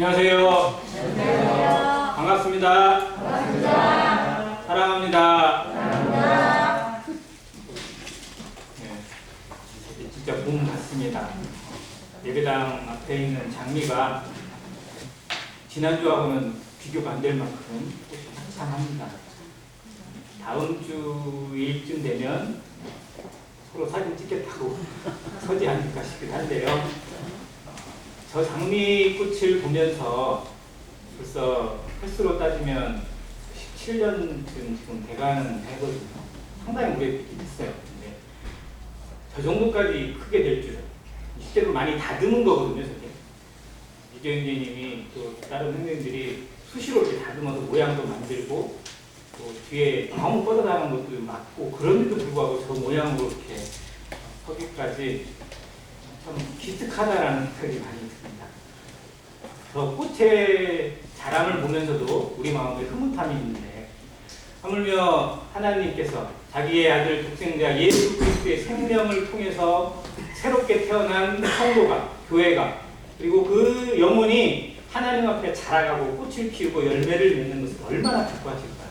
안녕하세요. 안녕하세요. 반갑습니다. 반갑습니다. 사랑합니다. 사랑합니다. 네, 진짜 봄 같습니다. 예배당 앞에 있는 장미가 지난주하고는 비교가 안 될 만큼 꽃이 한창합니다. 다음 주일쯤 되면 서로 사진 찍겠다고 서지 않을까 싶긴 한데요. 저 장미꽃을 보면서 벌써 횟수로 따지면 17년쯤 지금 돼가는 해거든요. 상당히 오래됐긴 했어요. 근데 저 정도까지 크게 될 줄은 실제로 많이 다듬은 거거든요. 저게 이재윤님이 또 다른 선생님들이 수시로 이렇게 다듬어서 모양도 만들고 또 뒤에 너무 뻗어나가는 것도 맞고 그런데도 불구하고 저 모양으로 이렇게 서기까지 참 기특하다라는 생각이 많이 듭니다. 저 꽃의 자람을 보면서도 우리 마음에 흐뭇함이 있는데 하물며 하나님께서 자기의 아들 독생자 예수 그리스도의 생명을 통해서 새롭게 태어난 성도가, 교회가, 그리고 그 영혼이 하나님 앞에 자라가고 꽃을 피우고 열매를 맺는 것을 얼마나 기뻐하실까요?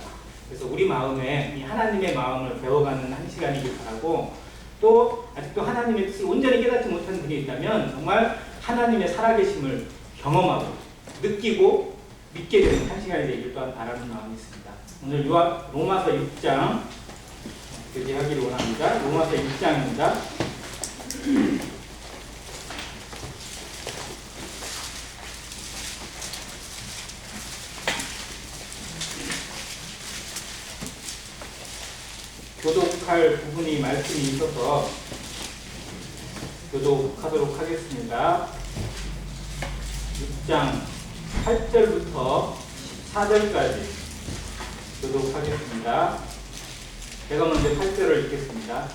그래서 우리 마음에 이 하나님의 마음을 배워가는 한 시간이길 바라고, 또 아직도 하나님의 뜻을 온전히 깨닫지 못한 분이 있다면 정말 하나님의 살아계심을 경험하고 느끼고 믿게 되는 한 시간이 되길 또한 바라는 마음이 있습니다. 오늘 로마서 6장 교제하기를 원합니다. 로마서 6장입니다. 교독할 부분이 말씀이 있어서 교독하도록 하겠습니다. 6장 8절부터 14절까지 교독하겠습니다. 제가 먼저 8절을 읽겠습니다.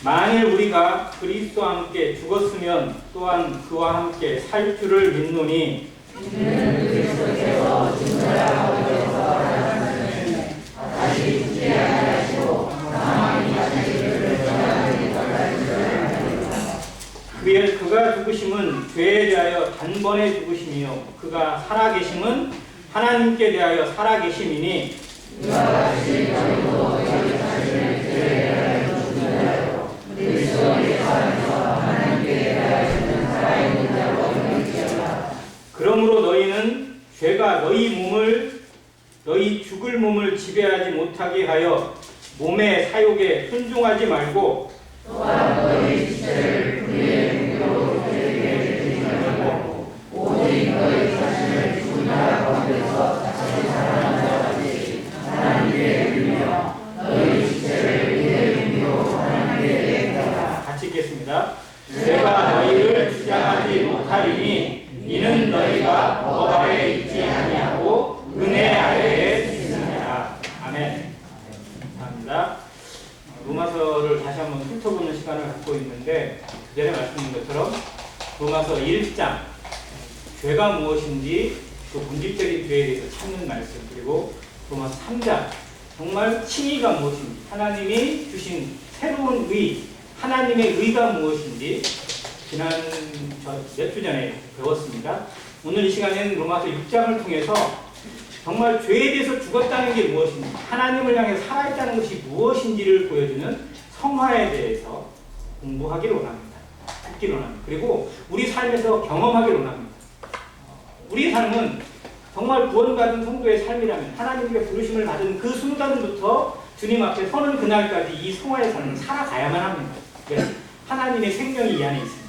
만일 우리가 그리스도와 함께 죽었으면 또한 그와 함께 살 줄을 믿노니 이는 그리스도께서 죽으라 하셔서 다시 죽지 아니하시고 사망이 자기를 떠나는 그가 죽으심은 죄에 대하여 단번에 죽으심이요 그가 살아계심은 하나님께 대하여 살아계심이니 이와 같이 저희도 저희 자신을 죄에 대하여 죽는다요 그리스도의 안에서 하나님께 대하여는 살아있는 자로 여기시라. 그러므로 너희는 죄가 너희 죽을 몸을 지배하지 못하게 하여 몸의 사욕에 순종하지 말고 또한 너희 지체를 불의의 능력으로 죄에게 드리지 말고 오직 너희 자신을 죽은 자 가운데서 다시 살아난 자 같이 하나님께 드리며 너희 지체를 의의 능력으로 하나님께 드리라. 같이 읽겠습니다. 죄가 너희를 주장하지 못하리니 이는 너희가 법 아래에 있지 아니하고 은혜 아래에 있느니라. 아멘. 감사합니다. 로마서를 다시 한번 훑어보는 시간을 갖고 있는데 그 전에 말씀드린 것처럼 로마서 1장 죄가 무엇인지 그 본질적인 죄에 대해서 찾는 말씀, 그리고 로마서 3장 정말 칭의가 무엇인지, 하나님이 주신 새로운 의, 하나님의 의가 무엇인지 지난 몇 주 전에 배웠습니다. 오늘 이 시간에는 로마서 6장을 통해서 정말 죄에 대해서 죽었다는 게 무엇인지, 하나님을 향해 살아있다는 것이 무엇인지를 보여주는 성화에 대해서 공부하기를 원합니다. 듣기를 원합니다. 그리고 우리 삶에서 경험하기를 원합니다. 우리 삶은 정말 구원받은 성도의 삶이라면, 하나님께 부르심을 받은 그 순간부터 주님 앞에 서는 그날까지 이 성화의 삶을 살아가야만 합니다. 하나님의 생명이 이 안에 있습니다.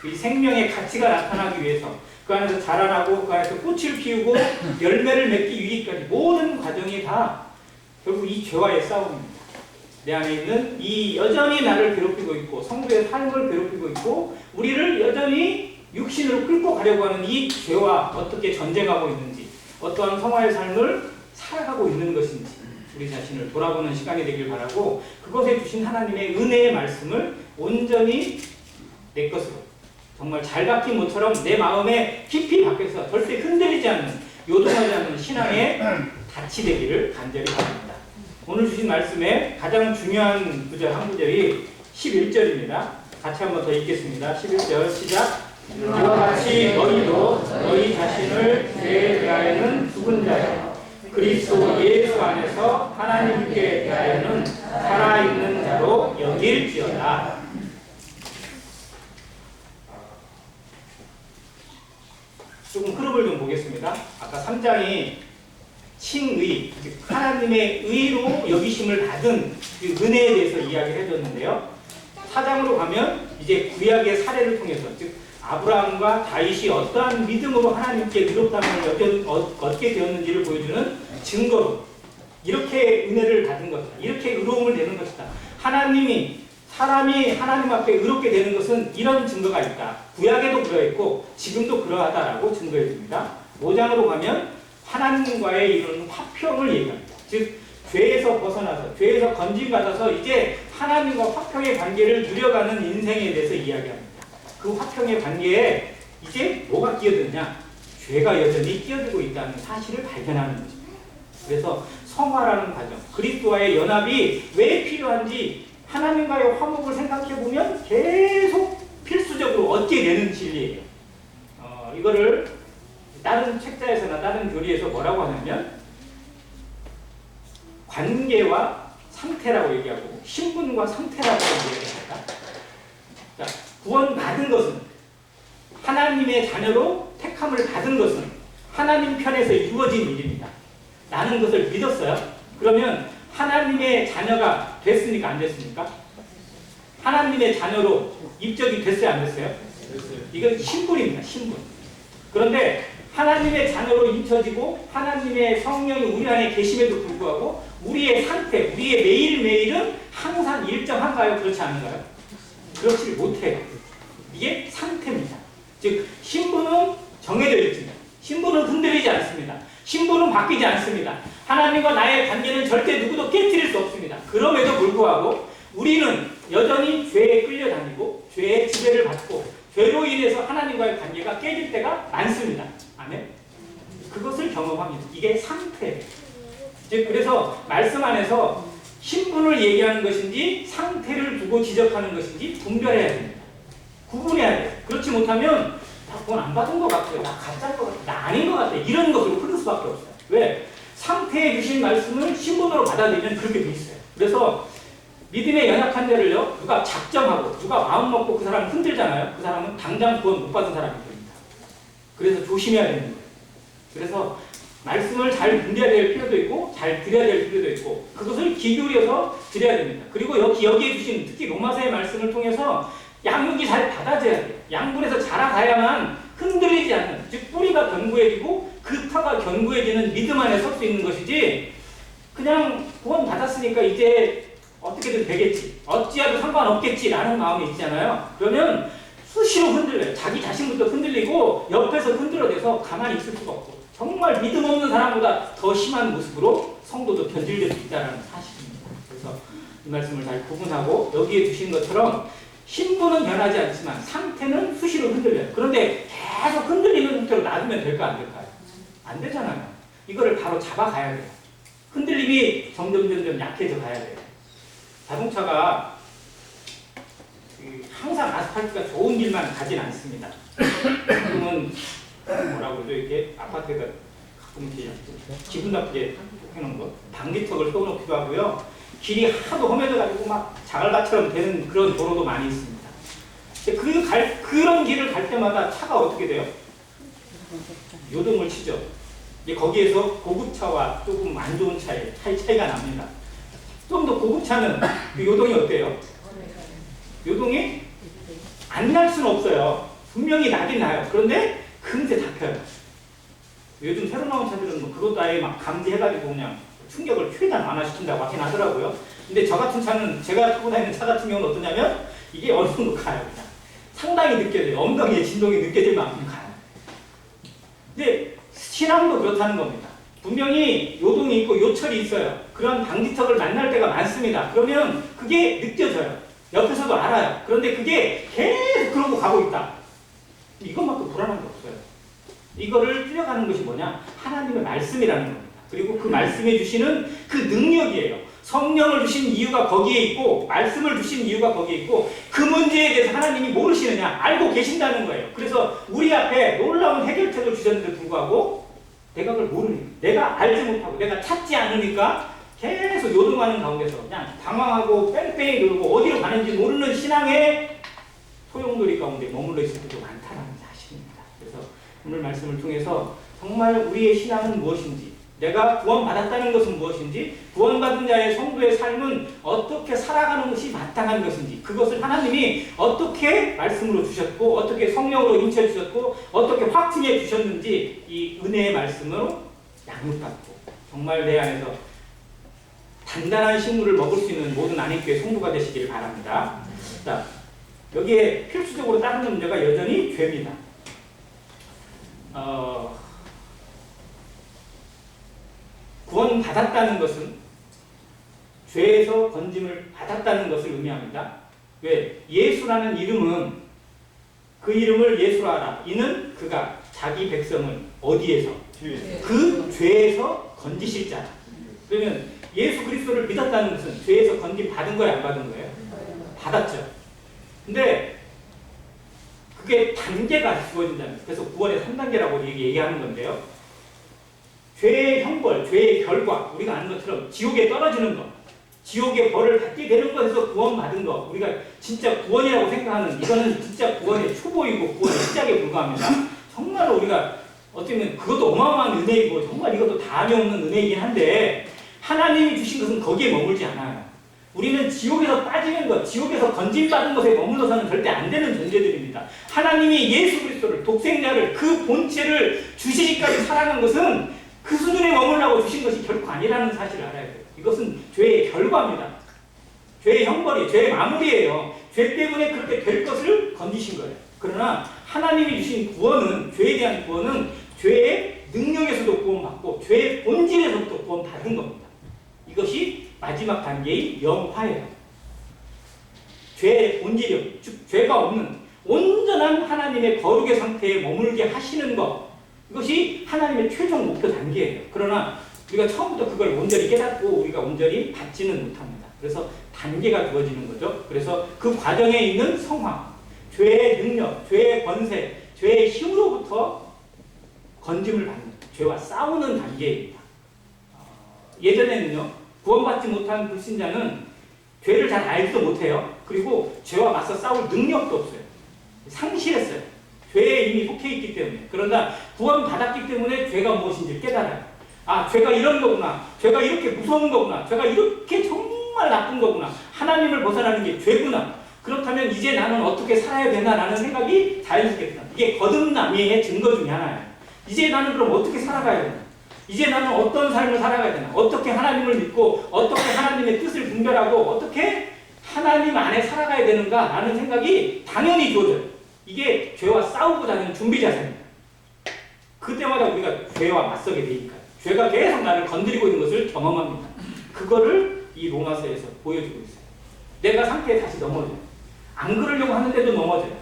이 생명의 가치가 나타나기 위해서 그 안에서 자라나고 그 안에서 꽃을 피우고 열매를 맺기 위해까지 모든 과정이 다 결국 이 죄와의 싸움입니다. 내 안에 있는 이 여전히 나를 괴롭히고 있고 성도의 삶을 괴롭히고 있고 우리를 여전히 육신으로 끌고 가려고 하는 이 죄와 어떻게 전쟁하고 있는지, 어떠한 성화의 삶을 살아가고 있는 것인지 우리 자신을 돌아보는 시간이 되길 바라고, 그것에 주신 하나님의 은혜의 말씀을 온전히 내 것으로 정말 잘 박힌 모처럼 내 마음에 깊이 박혀서 절대 흔들리지 않는, 요동하지 않는 신앙의 닻이 되기를 간절히 바랍니다. 오늘 주신 말씀의 가장 중요한 구절 한 구절이 11절입니다. 같이 한번 더 읽겠습니다. 11절 시작. 이와 같이 너희도 너희 자신을 죄에 대하여는 죽은 자요 그리스도 예수 안에서 하나님께 대하여는 살아있는 자로 여길지어다. 조금 흐름을 좀 보겠습니다. 아까 3장이 칭의, 즉 하나님의 의로 여기심을 받은 그 은혜에 대해서 이야기를 해줬는데요. 4장으로 가면 이제 구약의 사례를 통해서, 즉 아브라함과 다윗이 어떠한 믿음으로 하나님께 의롭다함을 얻게 되었는지를 보여주는 증거로 이렇게 은혜를 받은 것이다. 이렇게 의로움을 내는 것이다. 사람이 하나님 앞에 의롭게 되는 것은 이런 증거가 있다. 구약에도 그러했고 지금도 그러하다라고 증거해 줍니다. 5장으로 가면 하나님과의 이런 화평을 얘기합니다. 즉 죄에서 벗어나서 죄에서 건진받아서 이제 하나님과 화평의 관계를 누려가는 인생에 대해서 이야기합니다. 그 화평의 관계에 이제 뭐가 끼어드느냐? 죄가 여전히 끼어들고 있다는 사실을 발견하는 것입니다. 그래서 성화라는 과정, 그리스도와의 연합이 왜 필요한지 하나님과의 화목을 생각해보면 계속 필수적으로 얻게 되는 진리예요. 이거를 다른 책자에서나 다른 교리에서 뭐라고 하냐면 관계와 상태라고 얘기하고 신분과 상태라고 얘기합니다. 자, 구원받은 것은 하나님의 자녀로 택함을 받은 것은 하나님 편에서 이루어진 일입니다. 나는 그것을 믿었어요. 그러면 하나님의 자녀가 됐습니까? 안 됐습니까? 하나님의 자녀로 입적이 됐어요? 안 됐어요? 이건 신분입니다. 신분. 그런데 하나님의 자녀로 인쳐지고 하나님의 성령이 우리 안에 계심에도 불구하고 우리의 상태, 우리의 매일매일은 항상 일정한가요? 그렇지 않은가요? 그렇지 못해요. 이게 상태입니다. 즉 신분은 정해져 있습니다. 신분은 흔들리지 않습니다. 신분은 바뀌지 않습니다. 하나님과 나의 관계는 절대 누구도 깨트릴 수 없습니다. 그럼에도 불구하고 우리는 여전히 죄에 끌려다니고 죄의 지배를 받고 죄로 인해서 하나님과의 관계가 깨질 때가 많습니다. 아멘. 그것을 경험합니다. 이게 상태예요. 즉 그래서 말씀 안에서 신분을 얘기하는 것인지 상태를 두고 지적하는 것인지 분별해야 됩니다. 구분해야 돼요. 그렇지 못하면 나 구원 안 받은 것 같아요. 나 가짜인 것 같아요. 나 아닌 것 같아요. 이런 것으로 흐를 수밖에 없어요. 왜? 상태에 주신 말씀을 신분으로 받아들이면 그렇게 돼 있어요. 그래서 믿음의 연약한 자를요, 누가 작정하고 누가 마음 먹고 그 사람을 흔들잖아요. 그 사람은 당장 구원 못 받은 사람이 됩니다. 그래서 조심해야 되는 거예요. 그래서 말씀을 잘 분별해야 될 필요도 있고 잘 드려야 될 필요도 있고 그것을 기울여서 드려야 됩니다. 그리고 여기에 주신 특히 로마서의 말씀을 통해서 양육이 잘 받아져야 돼요. 양분에서 자라가야만 흔들리지 않는, 즉 뿌리가 견고해지고 그 터가 견고해지는 믿음 안에 설 수 있는 것이지 그냥 구원 받았으니까 이제 어떻게든 되겠지, 어찌하도 상관없겠지라는 마음이 있잖아요. 그러면 수시로 흔들려요. 자기 자신부터 흔들리고 옆에서 흔들어대서 가만히 있을 수가 없고 정말 믿음 없는 사람보다 더 심한 모습으로 성도도 변질될 수 있다는 사실입니다. 그래서 이 말씀을 잘 구분하고 여기에 주신 것처럼 신분은 변하지 않지만 상태는 수시로 흔들려요. 그런데 계속 흔들리는 상태로 놔두면 될까 안 될까요? 안 되잖아요. 이거를 바로 잡아가야 돼요. 흔들림이 점점 약해져 가야 돼요. 자동차가 항상 아스팔트가 좋은 길만 가진 않습니다. 지금은 뭐라고 그러죠? 이렇게 아파트가 가끔 이렇게 기분 나쁘게 해놓은 거, 방지턱을 세워놓기도 하고요. 길이 하도 험해져가지고 막 자갈밭처럼 되는 그런 도로도 많이 있습니다. 그런 길을 갈 때마다 차가 어떻게 돼요? 요동을 치죠. 이제 거기에서 고급차와 조금 안 좋은 차의 차이가 납니다. 좀 더 고급차는 그 요동이 어때요? 요동이 안 날 수는 없어요. 분명히 나긴 나요. 그런데 금세 잡혀요. 요즘 새로 나온 차들은 뭐 그것도 아예 막 감지해가지고 그냥 충격을 최대한 완화시킨다고 하긴 하더라고요. 근데 저 같은 차는 제가 타고 다니는 차 같은 경우는 어떠냐면 이게 어느 정도 가요. 그냥. 상당히 느껴져요. 엉덩이에 진동이 느껴질 만큼 가요. 근데 신앙도 그렇다는 겁니다. 분명히 요동이 있고 요철이 있어요. 그런 방지턱을 만날 때가 많습니다. 그러면 그게 느껴져요. 옆에서도 알아요. 그런데 그게 계속 그러고 가고 있다. 이것만큼 불안한 게 없어요. 이거를 뚫어가는 것이 뭐냐? 하나님의 말씀이라는 겁니다. 그리고 그 말씀해 주시는 그 능력이에요. 성령을 주신 이유가 거기에 있고 말씀을 주신 이유가 거기에 있고 그 문제에 대해서 하나님이 모르시느냐? 알고 계신다는 거예요. 그래서 우리 앞에 놀라운 해결책을 주셨는데 불구하고 내가 그걸 모르니까, 내가 알지 못하고 내가 찾지 않으니까 계속 요동하는 가운데서 그냥 당황하고 뺑뺑이 돌고 어디로 가는지 모르는 신앙의 소용돌이 가운데 머물러 있을 때도 많다는 사실입니다. 그래서 오늘 말씀을 통해서 정말 우리의 신앙은 무엇인지, 내가 구원받았다는 것은 무엇인지, 구원받은 자의 성도의 삶은 어떻게 살아가는 것이 마땅한 것인지, 그것을 하나님이 어떻게 말씀으로 주셨고 어떻게 성령으로 인쳐 주셨고 어떻게 확증해 주셨는지 이 은혜의 말씀으로 양육받고 정말 내 안에서 단단한 식물을 먹을 수 있는 모든 안익교회 성도가 되시길 바랍니다. 자, 여기에 필수적으로 따르는 문제가 여전히 죄입니다. 구원받았다는 것은 죄에서 건짐을 받았다는 것을 의미합니다. 왜? 예수라는 이름은 그 이름을 예수라 하라. 이는 그가 자기 백성을 어디에서? 그 죄에서 건지실 자라. 그러면 예수 그리스도를 믿었다는 것은 죄에서 건짐 받은 거예요, 안 받은 거예요? 받았죠. 근데 그게 단계가 주어진다는 거예요. 그래서 구원의 3단계라고 얘기하는 건데요. 죄의 형벌, 죄의 결과, 우리가 아는 것처럼 지옥에 떨어지는 것, 지옥의 벌을 받게 되는 것에서 구원받은 것, 우리가 진짜 구원이라고 생각하는, 이거는 진짜 구원의 초보이고 구원의 시작에 불과합니다. 정말로 우리가 어떻게 보면 그것도 어마어마한 은혜이고 정말 이것도 다함이 없는 은혜이긴 한데 하나님이 주신 것은 거기에 머물지 않아요. 우리는 지옥에서 빠지는 것, 지옥에서 건짐받은 것에 머물러서는 절대 안 되는 존재들입니다. 하나님이 예수 그리스도를, 독생자를, 그 본체를 주시기까지 살아간 것은 그 수준에 머물라고 주신 것이 결코 아니라는 사실을 알아야 돼요. 이것은 죄의 결과입니다. 죄의 형벌이에요. 죄의 마무리예요. 죄 때문에 그렇게 될 것을 건지신 거예요. 그러나 하나님이 주신 구원은, 죄에 대한 구원은 죄의 능력에서도 구원받고 죄의 본질에서부터 구원받은 겁니다. 이것이 마지막 단계의 영화예요. 죄의 본질이요. 즉 죄가 없는 온전한 하나님의 거룩의 상태에 머물게 하시는 것, 이것이 하나님의 최종 목표 단계예요. 그러나 우리가 처음부터 그걸 온전히 깨닫고 우리가 온전히 받지는 못합니다. 그래서 단계가 주어지는 거죠. 그래서 그 과정에 있는 성화, 죄의 능력, 죄의 권세, 죄의 힘으로부터 건짐을 받는, 죄와 싸우는 단계입니다. 예전에는요, 구원받지 못한 불신자는 죄를 잘 알지도 못해요. 그리고 죄와 맞서 싸울 능력도 없어요. 상실했어요. 죄에 이미 속해 있기 때문에. 그러나 구원받았기 때문에 죄가 무엇인지 깨달아요. 아, 죄가 이런 거구나. 죄가 이렇게 무서운 거구나. 죄가 이렇게 정말 나쁜 거구나. 하나님을 벗어나는 게 죄구나. 그렇다면 이제 나는 어떻게 살아야 되나라는 생각이 자연스럽게 듭니다. 이게 거듭남의 증거 중에 하나예요. 이제 나는 그럼 어떻게 살아가야 되나? 이제 나는 어떤 삶을 살아가야 되나? 어떻게 하나님을 믿고 어떻게 하나님의 뜻을 분별하고 어떻게 하나님 안에 살아가야 되는가? 라는 생각이 당연히 주어져요. 이게 죄와 싸우고자 하는 준비 자세입니다. 그때마다 우리가 죄와 맞서게 되니까요. 죄가 계속 나를 건드리고 있는 것을 경험합니다. 그거를 이 로마서에서 보여주고 있어요. 내가 상태에 다시 넘어져요. 안 그러려고 하는데도 넘어져요.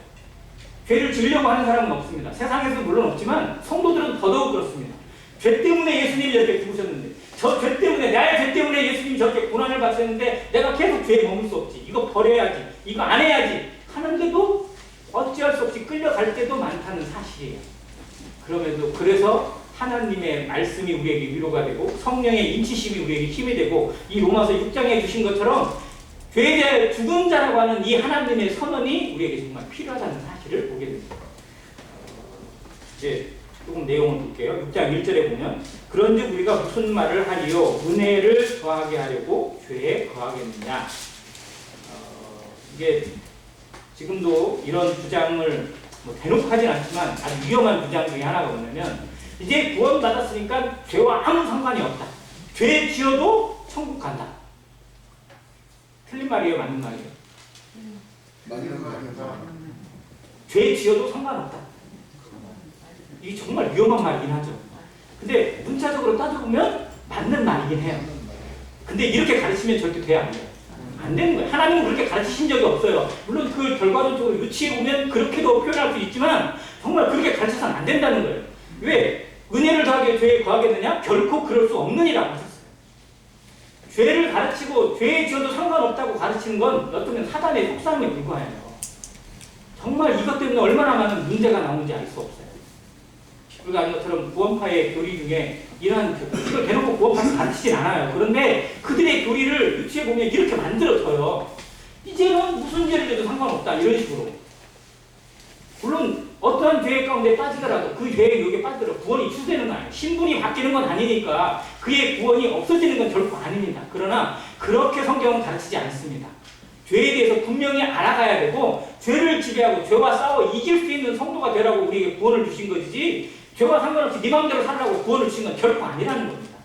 죄를 지으려고 하는 사람은 없습니다. 세상에서 물론 없지만 성도들은 더더욱 그렇습니다. 죄 때문에 예수님이 이렇게 죽으셨는데, 저 죄 때문에, 나의 죄 때문에 예수님이 저렇게 고난을 받으셨는데 내가 계속 죄에 머물 수 없지. 이거 버려야지. 이거 안 해야지. 하는데도 어찌할 수 없이 끌려갈 때도 많다는 사실이에요. 그래서 하나님의 말씀이 우리에게 위로가 되고 성령의 인치심이 우리에게 힘이 되고 이 로마서 6장에 주신 것처럼 죄에 대해 죽은 자라고 하는 이 하나님의 선언이 우리에게 정말 필요하다는 사실을 보게 됩니다. 이제 조금 내용을 볼게요. 6장 1절에 보면 그런즉 우리가 무슨 말을 하리요? 은혜를 더하게 하려고 죄에 거하겠느냐? 이게 지금도 이런 주장을 대놓고 하진 않지만 아주 위험한 주장 중에 하나가 뭐냐면 이제 구원받았으니까 죄와 아무 상관이 없다. 죄 지어도 천국 간다. 틀린 말이에요? 맞는 말이에요? 맞는 말이죠. 죄 지어도 상관없다. 이게 정말 위험한 말이긴 하죠. 근데 문자적으로 따져보면 맞는 말이긴 해요. 근데 이렇게 가르치면 절대 돼야 안 돼요. 안 되는 거예요. 하나님은 그렇게 가르치신 적이 없어요. 물론 그걸 결과적으로 유치해보면 그렇게도 표현할 수 있지만 정말 그렇게 가르쳐서는 안 된다는 거예요. 왜? 은혜를 더하게 죄에 거하겠느냐? 결코 그럴 수 없느니라고 하셨어요. 죄를 가르치고 죄에 지어도 상관없다고 가르치는 건 어쩌면 사단의 속삭임에 불과해요. 정말 이것 때문에 얼마나 많은 문제가 나오는지 알 수 없어요. 우리가 아는 것처럼 구원파의 교리 중에 이러한 이걸 대놓고 구원파는 가르치진 않아요. 그런데 그들의 교리를 유치해 보면 이렇게 만들어져요. 이제는 무슨 죄를 져도 상관없다 이런 식으로. 물론 어떠한 죄 가운데 빠지더라도 그 죄의 유혹에 빠지더라 구원이 취소되는 거 아니에요. 신분이 바뀌는 건 아니니까 그의 구원이 없어지는 건 결코 아닙니다. 그러나 그렇게 성경은 가르치지 않습니다. 죄에 대해서 분명히 알아가야 되고 죄를 지배하고 죄와 싸워 이길 수 있는 성도가 되라고 우리에게 구원을 주신 것이지 죄와 상관없이 네 마음대로 살라고 구원을 주신 건 결코 아니라는 겁니다.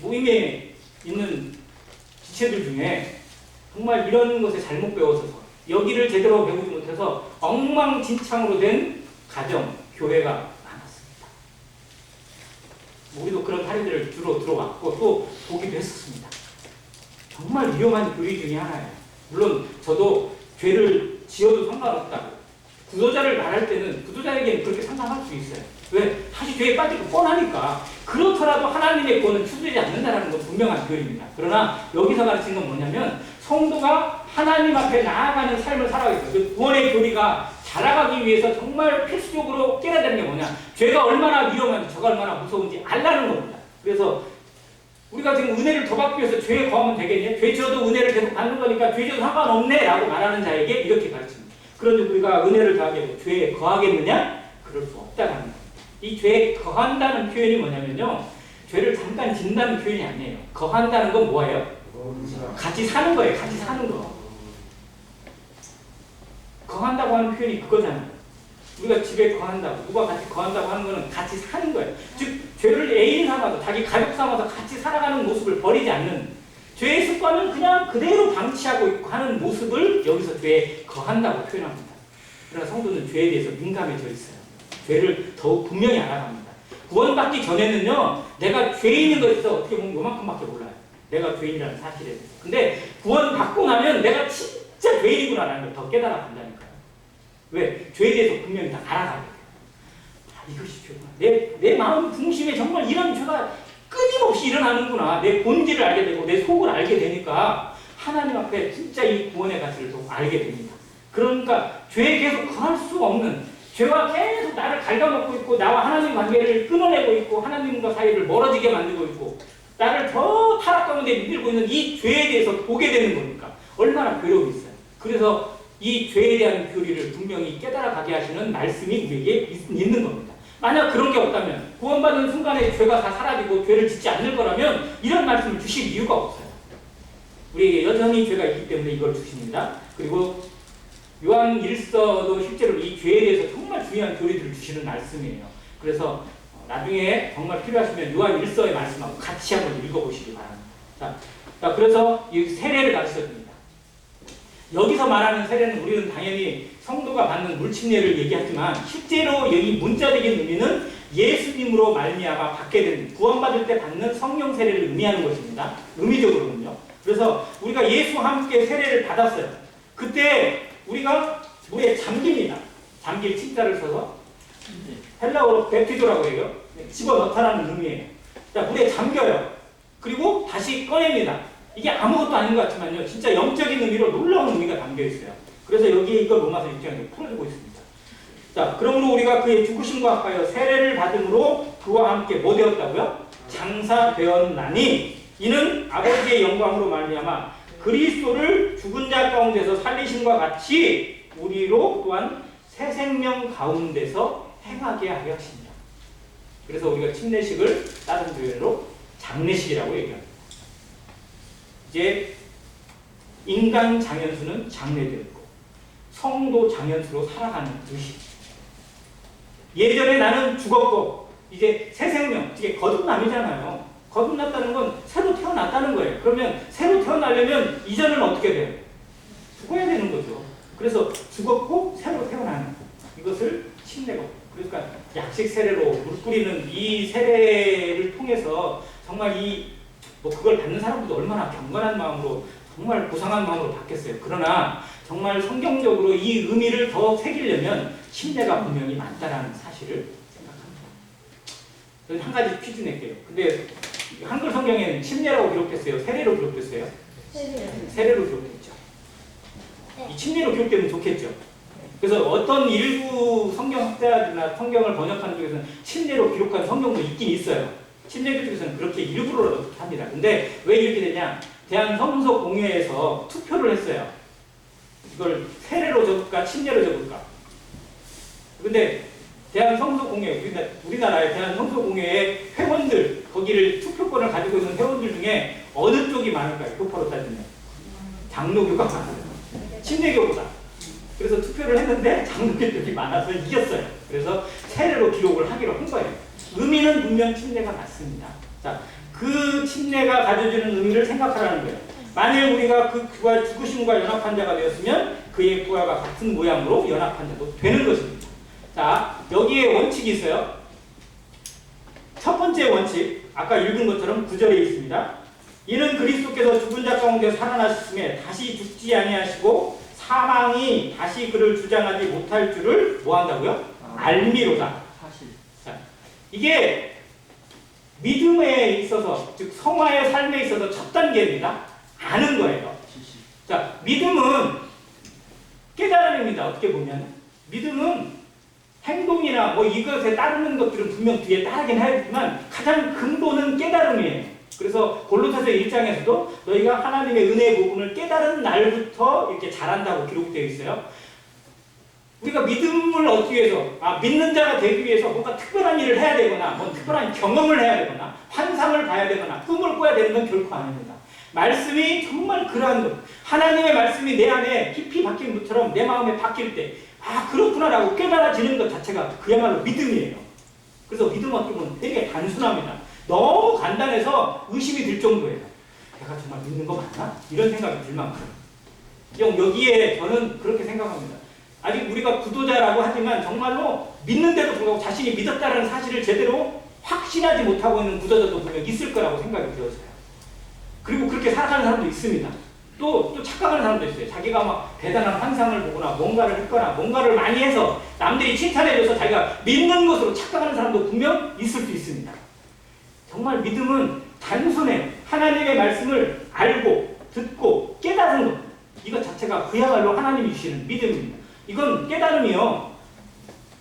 모임에 있는 지체들 중에 정말 이런 것에 잘못 배워서 여기를 제대로 배우지 못해서 엉망진창으로 된 가정, 교회가 많았습니다. 우리도 그런 사례들을 주로 들어왔고 또 보기도 했었습니다. 정말 위험한 교리 중에 하나예요. 물론 저도 죄를 지어도 상관없다고 구도자를 말할 때는 구도자에게는 그렇게 상상할 수 있어요. 왜? 사실 죄에 빠질 거 뻔하니까. 그렇더라도 하나님의 구원은 취소되지 않는다는 건 분명한 교리입니다. 그러나 여기서 가르치는 건 뭐냐면 성도가 하나님 앞에 나아가는 삶을 살아가고 있어요. 그 구원의 교리가 자라가기 위해서 정말 필수적으로 깨달아야 되는 게 뭐냐. 죄가 얼마나 위험한지 죄가 얼마나 무서운지 알라는 겁니다. 그래서 우리가 지금 은혜를 더 받기 위해서 죄에 거하면 되겠냐? 죄 지어도 은혜를 계속 받는 거니까 죄 지어도 상관없네 라고 말하는 자에게 이렇게 가르칩니다. 그런데 우리가 은혜를 더하게 되고 죄에 거하겠느냐? 그럴 수 없다는 겁니다. 이 죄에 거한다는 표현이 뭐냐면요. 죄를 잠깐 짓는다는 표현이 아니에요. 거한다는 건 뭐예요? 같이 사는 거예요. 같이 사는 거. 거한다고 하는 표현이 그거잖아요. 우리가 집에 거한다고, 누가 같이 거한다고 하는 거는 같이 사는 거예요. 즉, 죄를 애인 삼아서, 자기 가족 삼아서 같이 살아가는 모습을 버리지 않는 죄의 습관은 그냥 그대로 방치하고 있고 하는 모습을 여기서 죄에 거한다고 표현합니다. 그러나 성도는 죄에 대해서 민감해져 있어요. 죄를 더욱 분명히 알아갑니다. 구원받기 전에는요, 내가 죄인인 것에 대해서 어떻게 보면 요만큼밖에 몰라요. 내가 죄인이라는 사실에 대해서. 근데 구원받고 나면 내가 진짜 죄인이구나라는 걸 더 깨달아간다니까요. 왜? 죄에 대해서 분명히 다 알아가게 돼요. 아, 이것이 죄구나. 내 마음 중심에 정말 이런 죄가 끊임없이 일어나는구나. 내 본질을 알게 되고 내 속을 알게 되니까 하나님 앞에 진짜 이 구원의 가치를 더 알게 됩니다. 그러니까 죄에 계속 거할 수 없는 죄와 계속 나를 갉아먹고 있고 나와 하나님 관계를 끊어내고 있고 하나님과 사이를 멀어지게 만들고 있고 나를 더 타락 가운데 밀고 있는 이 죄에 대해서 보게 되는 거니까 얼마나 괴로움이 있어요. 그래서 이 죄에 대한 교리를 분명히 깨달아가게 하시는 말씀이 우리에게 있는 겁니다. 만약 그런 게 없다면 구원받는 순간에 죄가 다 사라지고 죄를 짓지 않을 거라면 이런 말씀을 주실 이유가 없어요. 우리에게 여전히 죄가 있기 때문에 이걸 주십니다. 그리고 요한 1서도 실제로 이 죄에 대해서 정말 중요한 교리들을 주시는 말씀이에요. 그래서 나중에 정말 필요하시면 요한 1서의 말씀하고 같이 한번 읽어보시기 바랍니다. 자, 그래서 이 세례를 가르쳐줍니다. 여기서 말하는 세례는 우리는 당연히 성도가 받는 물침례를 얘기하지만 실제로 이 문자적인 의미는 예수님으로 말미암아 받게 된 구원받을 때 받는 성령 세례를 의미하는 것입니다. 의미적으로는요. 그래서 우리가 예수와 함께 세례를 받았어요. 그때 우리가 물에 잠깁니다. 잠길 침자를 써서 헬라어로 베프티조라고 해요. 집어넣다라는 의미예요. 자, 물에 잠겨요. 그리고 다시 꺼냅니다. 이게 아무것도 아닌 것 같지만요. 진짜 영적인 의미로 놀라운 의미가 담겨 있어요. 그래서 여기에 이걸 로마서 6장에 풀어주고 있습니다. 자, 그러므로 우리가 그의 죽으심과 합하여 세례를 받음으로 그와 함께 뭐 되었다고요? 장사되었나니 이는 아버지의 영광으로 말미암아 그리스도를 죽은 자 가운데서 살리심과 같이 우리로 또한 새 생명 가운데서 행하게 하려 하십니다. 그래서 우리가 침례식을 다른 교회로 장례식이라고 얘기합니다. 이제 인간 장현수는 장례되었고 성도 장현수로 살아가는 의식. 예전에 나는 죽었고 이제 새 생명, 이게 거듭남이잖아요. 거듭났다는 건 새로 태어났다는 거예요. 그러면 새로 태어나려면 이전은 어떻게 돼요? 죽어야 되는 거죠. 그래서 죽었고 새로 태어나는 이것을 침례고, 그러니까 약식 세례로 물 뿌리는 이 세례를 통해서 정말 그걸 받는 사람들도 얼마나 경건한 마음으로 정말 고상한 마음으로 받겠어요. 그러나 정말 성경적으로 이 의미를 더 새기려면 침례가 분명히 맞다라는 사실을 생각합니다. 저는 한 가지 퀴즈 낼게요. 근데 한글 성경에는 침례라고 기록됐어요? 세례로 기록됐어요? 세례로 기록됐죠. 이 침례로 기록되면 좋겠죠. 그래서 어떤 일부 성경학자들이나 성경을 번역하는 쪽에서는 침례로 기록한 성경도 있긴 있어요. 침례교 쪽에서는 그렇게 일부러라도 합니다. 근데 왜 이렇게 되냐? 대한성서공회에서 투표를 했어요. 이걸 세례로 적을까 침례로 적을까? 근데 대한성서공회, 우리나라의 대한성서공회의 회원들, 거기를 투표권을 가지고 있는 회원들 중에 어느 쪽이 많을까요? 교파로 따지면 장로교가 많아요. 침례교보다. 그래서 투표를 했는데 장로교 쪽이 많아서 이겼어요. 그래서 세례로 기록을 하기로 한 거예요. 의미는 분명 침례가 맞습니다. 자, 그 침례가 가져주는 의미를 생각하라는 거예요. 만일 우리가 그와 죽으심과 연합한 자가 되었으면 그의 부활과 같은 모양으로 연합한 자도 되는 것입니다. 자, 여기에 원칙이 있어요. 첫 번째 원칙, 아까 읽은 것처럼 9절에 있습니다. 이는 그리스도께서 죽은 자 가운데 살아나셨음에 다시 죽지 아니하시고 사망이 다시 그를 주장하지 못할 줄을 뭐 한다고요? 알미로다. 자, 이게 믿음에 있어서, 즉 성화의 삶에 있어서 첫 단계입니다. 아는 거예요. 자, 믿음은 깨달음입니다. 어떻게 보면 믿음은 행동이나 뭐 이것에 따르는 것들은 분명 뒤에 따르긴 하지만 가장 근본은 깨달음이에요. 그래서 골로새서 1장에서도 너희가 하나님의 은혜의 부분을 깨달은 날부터 이렇게 잘한다고 기록되어 있어요. 우리가 믿음을 얻기 위해서, 믿는 자가 되기 위해서 뭔가 특별한 일을 해야 되거나, 뭐 특별한 경험을 해야 되거나, 환상을 봐야 되거나, 꿈을 꿔야 되는 건 결코 아닙니다. 말씀이 정말 그러한 것, 하나님의 말씀이 내 안에 깊이 박힌 것처럼 내 마음에 박힐 때, 그렇구나라고 깨달아지는 것 자체가 그야말로 믿음이에요. 그래서 믿음 어떻게 보면 되게 단순합니다. 너무 간단해서 의심이 들 정도예요. 내가 정말 믿는 거 맞나? 이런 생각이 들 만큼. 여기에 저는 그렇게 생각합니다. 아직 우리가 구도자라고 하지만 정말로 믿는데도 불구하고 자신이 믿었다는 사실을 제대로 확신하지 못하고 있는 구도자도 분명 있을 거라고 생각이 들어서요. 그리고 그렇게 살아가는 사람도 있습니다. 또 착각하는 사람도 있어요. 자기가 막 대단한 환상을 보거나 뭔가를 했거나 뭔가를 많이 해서 남들이 칭찬해줘서 자기가 믿는 것으로 착각하는 사람도 분명 있을 수 있습니다. 정말 믿음은 단순해. 하나님의 말씀을 알고 듣고 깨달은 것. 이것 자체가 그야말로 하나님이 주시는 믿음입니다. 이건 깨달음이요.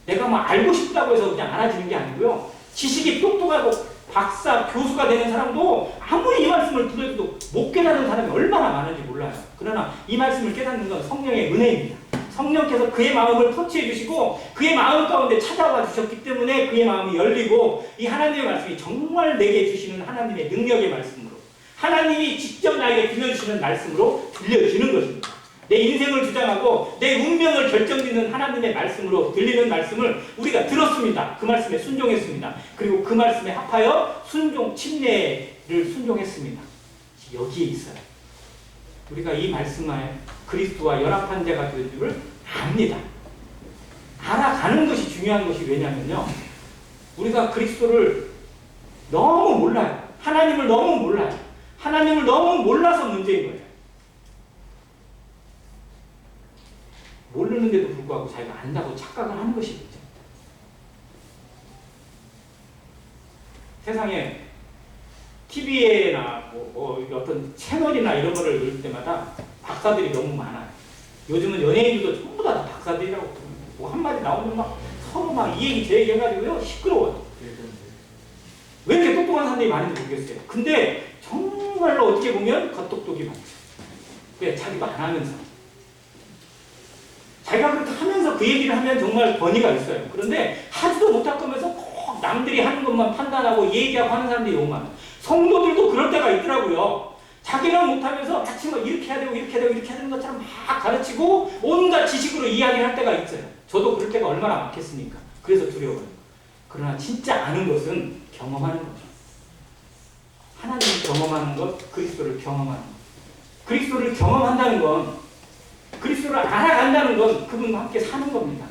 내가 막 알고 싶다고 해서 그냥 알아지는 게 아니고요. 지식이 똑똑하고 박사, 교수가 되는 사람도 아무리 이 말씀을 들어도 못 깨닫는 사람이 얼마나 많은지 몰라요. 그러나 이 말씀을 깨닫는 건 성령의 은혜입니다. 성령께서 그의 마음을 터치해 주시고 그의 마음 가운데 찾아와 주셨기 때문에 그의 마음이 열리고 이 하나님의 말씀이 정말 내게 주시는 하나님의 능력의 말씀으로 하나님이 직접 나에게 들려주시는 말씀으로 들려지는 것입니다. 내 인생을 주장하고 내 운명을 결정짓는 하나님의 말씀으로 들리는 말씀을 우리가 들었습니다. 그 말씀에 순종했습니다. 그리고 그 말씀에 합하여 침례를 순종했습니다. 여기에 있어요. 우리가 이 말씀에 그리스도와 연합한 자가 될 줄을 압니다. 알아가는 것이 중요한 것이 왜냐면요. 우리가 그리스도를 너무 몰라요. 하나님을 너무 몰라요. 하나님을 너무 몰라서 문제인 거예요. 모르는데도 불구하고 자기가 안다고 착각을 하는 것이겠죠. 세상에 TV에나 어떤 채널이나 이런 거를 넣을 때마다 박사들이 너무 많아요. 요즘은 연예인들도 전부 다 박사들이라고 뭐 한마디 나오면 막 서로 막 이 얘기 저 얘기 해가지고요 시끄러워요. 왜 이렇게 똑똑한 사람들이 많은지 모르겠어요. 근데 정말로 어떻게 보면 겉똑똑이 많죠. 왜? 자기도 안 하면서. 자기가 그렇게 하면서 그 얘기를 하면 정말 권위가 있어요. 그런데 하지도 못할 거면서 꼭 남들이 하는 것만 판단하고 얘기하고 하는 사람들이 너무 많아요. 성도들도 그럴 때가 있더라고요. 자기는 못하면서 같이 막 이렇게 해야 되고 이렇게 해야 되고 이렇게 해야 되는 것처럼 막 가르치고 온갖 지식으로 이야기를 할 때가 있어요. 저도 그럴 때가 얼마나 많겠습니까? 그래서 두려워요. 그러나 진짜 아는 것은 경험하는 거죠. 하나님을 경험하는 것, 그리스도를 경험하는 것. 그리스도를 경험한다는 건 그리스도를 알아간다는 건 그분과 함께 사는 겁니다.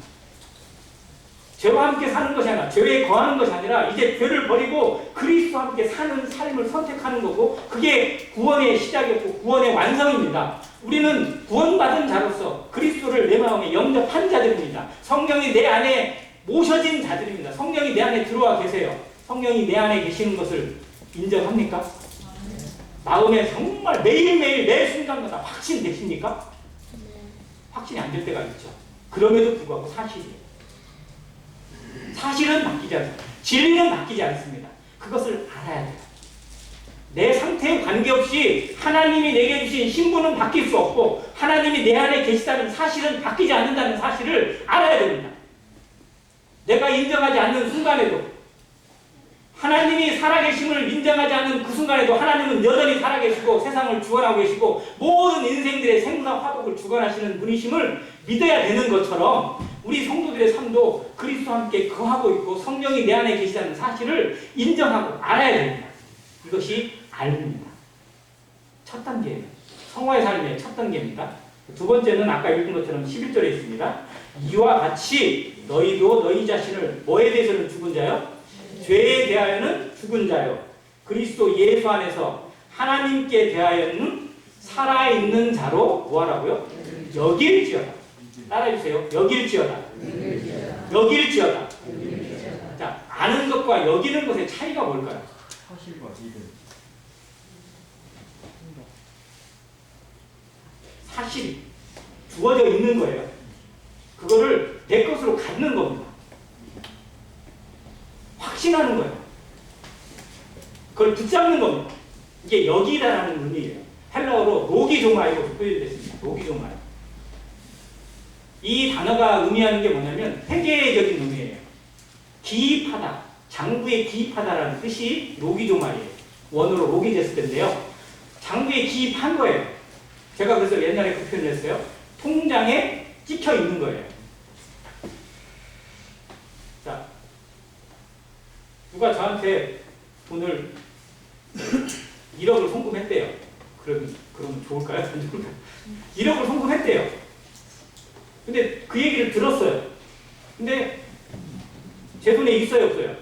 죄와 함께 사는 것이 아니라 죄에 거하는 것이 아니라 이제 죄를 버리고 그리스도와 함께 사는 삶을 선택하는 거고 그게 구원의 시작이었고 구원의 완성입니다. 우리는 구원받은 자로서 그리스도를 내 마음에 영접한 자들입니다. 성령이 내 안에 모셔진 자들입니다. 성령이 내 안에 들어와 계세요. 성령이 내 안에 계시는 것을 인정합니까? 마음에 정말 매일매일 매 순간마다 확신되십니까? 확신이 안 될 때가 있죠. 그럼에도 불구하고 사실이에요. 사실은 바뀌지 않습니다. 진리는 바뀌지 않습니다. 그것을 알아야 돼요. 내 상태에 관계없이 하나님이 내게 주신 신분은 바뀔 수 없고 하나님이 내 안에 계시다는 사실은 바뀌지 않는다는 사실을 알아야 됩니다. 내가 인정하지 않는 순간에도 하나님이 살아계심을 인정하지 않는 그 순간에도 하나님은 여전히 살아계시고 세상을 주관하고 계시고 모든 인생들의 생사 화복을 주관하시는 분이심을 믿어야 되는 것처럼 우리 성도들의 삶도 그리스도와 함께 거하고 있고 성령이 내 안에 계시다는 사실을 인정하고 알아야 됩니다. 이것이 알입니다. 첫 단계예요. 성화의 삶의 첫 단계입니다. 두 번째는 아까 읽은 것처럼 11절에 있습니다. 이와 같이 너희도 너희 자신을 뭐에 대해서는 죽은 자요? 죄에 대하여는 죽은 자요. 그리스도 예수 안에서 하나님께 대하여는 살아있는 자로 뭐하라고요? 여길지어다. 따라해주세요. 여길지어다. 여길지어다. 자, 아는 것과 여기는 것의 차이가 뭘까요? 사실과 믿음. 사실이 주어져 있는 거예요. 그거를 내 것으로 갖는 겁니다. 확신하는 거예요. 그걸 붙잡는 겁니다. 이게 여기다라는 의미예요. 헬라어로 로기조마이로 표현됐습니다. 로기조마이. 이 단어가 의미하는 게 뭐냐면 회계적인 의미예요. 기입하다, 장부에 기입하다라는 뜻이 로기조마이예요. 원어로 로기제스인데요. 장부에 기입한 거예요. 제가 그래서 옛날에 그 표현을 했어요. 통장에 찍혀 있는 거예요. 자, 누가 저한테 돈을 1억을 송금했대요. 그럼 좋을까요? 1억을 송금했대요. 근데 그 얘기를 들었어요. 근데 제 돈에 있어요, 없어요?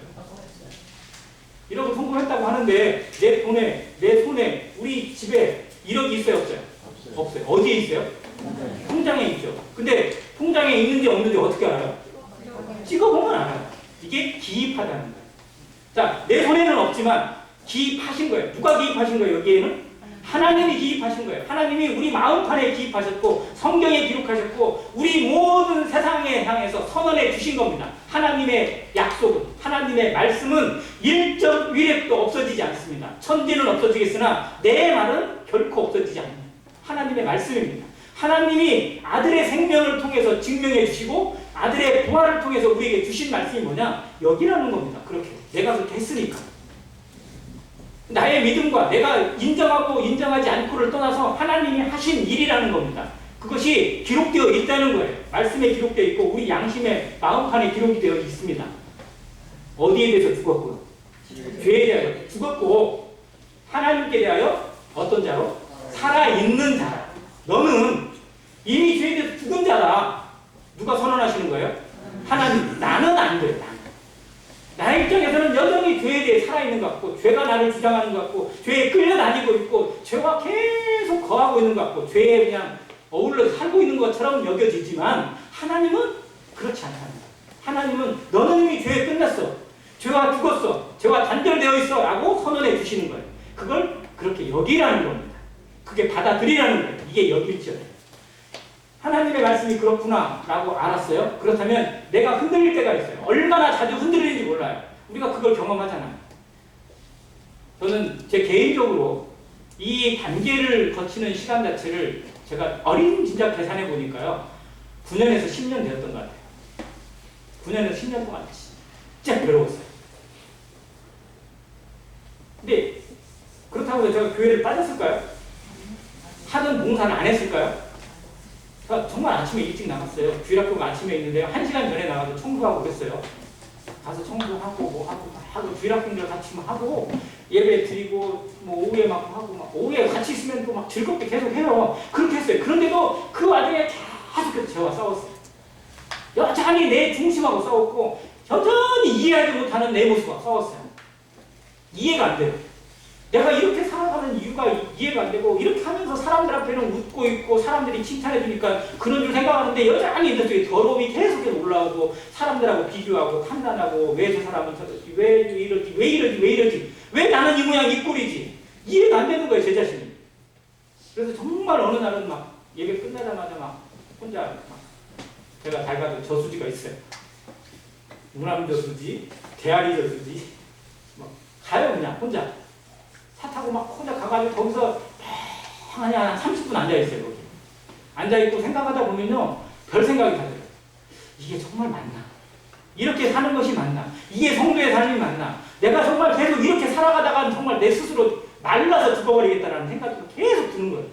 1억을 송금했다고 하는데 내 손에 우리 집에 1억이 있어요, 없어요? 없어요. 어디에 있어요? 통장에 있죠. 근데 통장에 있는지 없는지 어떻게 알아요? 찍어보면 알아요. 이게 기입하다는 거예요. 자, 내 손에는 없지만 기입하신 거예요. 누가 기입하신 거예요? 여기에는? 하나님이 기입하신 거예요. 하나님이 우리 마음판에 기입하셨고 성경에 기록하셨고 우리 모든 세상에 향해서 선언해 주신 겁니다. 하나님의 약속은, 하나님의 말씀은 일점 위력도 없어지지 않습니다. 천지는 없어지겠으나 내 말은 결코 없어지지 않습니다. 하나님의 말씀입니다. 하나님이 아들의 생명을 통해서 증명해 주시고 아들의 부활을 통해서 우리에게 주신 말씀이 뭐냐? 여기라는 겁니다. 그렇게 내가 그렇게 했으니까. 나의 믿음과 내가 인정하고 인정하지 않고를 떠나서 하나님이 하신 일이라는 겁니다. 그것이 기록되어 있다는 거예요. 말씀에 기록되어 있고 우리 양심의 마음판에 기록이 되어 있습니다. 어디에 대해서 죽었고요? 죄에 대하여 죽었고 하나님께 대하여 어떤 자로? 살아있는 자라. 너는 이미 죄에 대해서 죽은 자다. 누가 선언하시는 거예요? 하나님. 나는 안 돼. 나의 입장에서는 여전히 죄에 대해 살아있는 것 같고 죄가 나를 주장하는 것 같고 죄에 끌려다니고 있고 죄와 계속 거하고 있는 것 같고 죄에 그냥 어울러 살고 있는 것처럼 여겨지지만 하나님은 그렇지 않답니다. 하나님은 너는 이미 죄에 끝났어. 죄와 죽었어. 죄와 단절되어 있어. 라고 선언해 주시는 거예요. 그걸 그렇게 여기라는 겁니다. 그게 받아들이라는 거예요. 이게 여길지어다. 하나님의 말씀이 그렇구나 라고 알았어요. 그렇다면 내가 흔들릴 때가 있어요. 얼마나 자주 흔들리는지 몰라요. 우리가 그걸 경험하잖아요. 저는 제 개인적으로 이 단계를 거치는 시간 자체를 제가 어림짐작 계산해 보니까요. 9년에서 10년 되었던 것 같아요. 9년에서 10년 동안 진짜 괴로웠어요. 근데 그렇다고 해서 제가 교회를 빠졌을까요? 하던 봉사를 안 했을까요? 정말 아침에 일찍 나갔어요. 주일학교가 아침에 있는데 1시간 전에 나가서 청소하고 그랬어요. 가서 청소하고 뭐 하고 주일학교들 같이 하고 예배 드리고 뭐 오후에 막 하고 막 오후에 같이 있으면 또 막 즐겁게 계속 해요. 그렇게 했어요. 그런데도 그 와중에 계속해서 저와 싸웠어요. 여전히 내 중심하고 싸웠고 여전히 이해하지 못하는 내 모습하고 싸웠어요. 이해가 안 돼요. 내가 이렇게 살아가는 이유가 이해가 안 되고 이렇게 하면서 사람들 앞에는 웃고 있고 사람들이 칭찬해 주니까 그런 줄 생각하는데 여전히 내 속에 더러움이 계속해서 올라오고 사람들하고 비교하고 판단하고 왜 저 사람은 왜 이러지 왜 나는 이 모양 이 꼴이지? 이해가 안 되는 거예요, 제 자신이. 그래서 정말 어느 날은 막 예배 끝나자마자 막 혼자 막 제가 잘 가도 저수지가 있어요. 무남 저수지, 대아리 저수지, 막 가요 그냥 혼자. 차 타고 막 혼자 가가지고 거기서 한 30분 앉아있어요, 거기. 앉아있고 생각하다 보면요, 별 생각이 다 들어요. 이게 정말 맞나? 이렇게 사는 것이 맞나? 이게 성도의 삶이 맞나? 내가 정말 계속 이렇게 살아가다가 정말 내 스스로 말라서 죽어버리겠다라는 생각이 계속 드는 거예요.